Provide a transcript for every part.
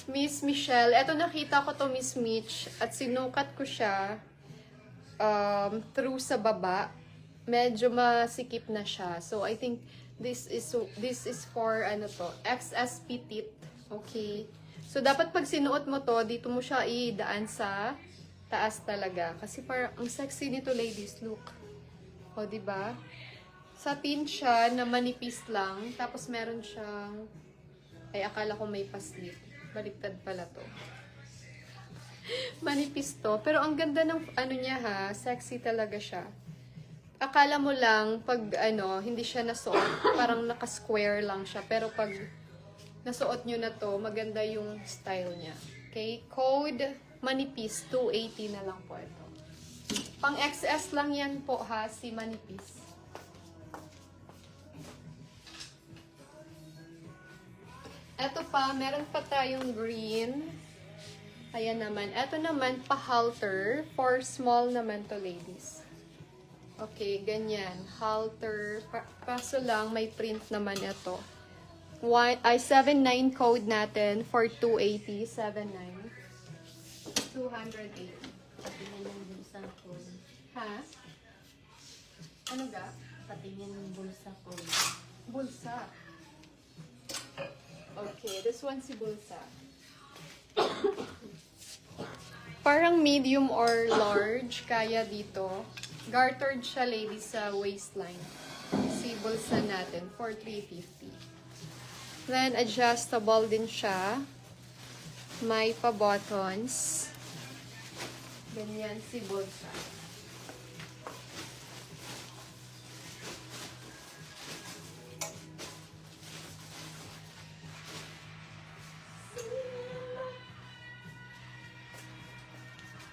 Miss Michelle, eto nakita ko to Miss Mitch at sinukat ko siya through sa baba. Medyo masikip na siya. So I think this is for ano to, XS Petite. Okay. So dapat pag sinuot mo to, dito mo siya idaan sa taas talaga kasi parang ang sexy nito, ladies, look. O di ba? Satin siya na manipis lang, tapos meron siyang ay akala ko may paslit. Baliktad pala to. Manipis to. Pero ang ganda ng ano niya ha. Sexy talaga siya. Akala mo lang pag ano, hindi siya nasuot. Parang naka-square lang siya. Pero pag nasuot nyo na to, maganda yung style niya. Okay? Code manipis. 280 na lang po ito. Pang XS lang yan po ha. Si manipis. Ito pa, meron pa tayong green. Ayan naman. Ito naman, pa-halter. For small naman to, ladies. Okay, ganyan. Halter. Kaso lang, may print naman ito. 79 code natin for 280. 79. 280. Patingin ng bulsa ko. Ha? Ano ga? Patingin ng bulsa ko. Bulsa. Okay, this one si bulsa. Parang medium or large, kaya dito. Gartered siya, ladies, sa waistline. Si bulsa natin for 350. Then, adjustable din siya. May pa-buttons. Ganyan si bulsa.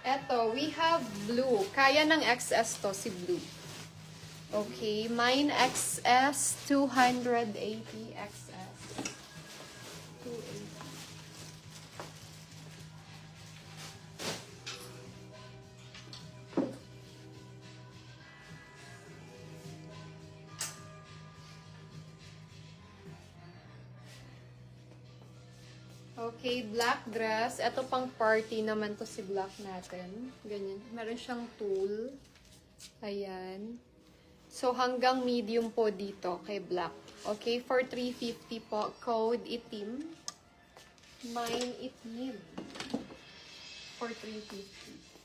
Eto, we have blue. Kaya ng XS to, si blue. Okay, mine XS, 280 XS. 280. Okay, black dress. Ito pang party naman to si black natin. Ganyan. Meron siyang tulle. Ayan. So, hanggang medium po dito kay black. Okay, for 350 po. Code itim. Mine itim. For 350.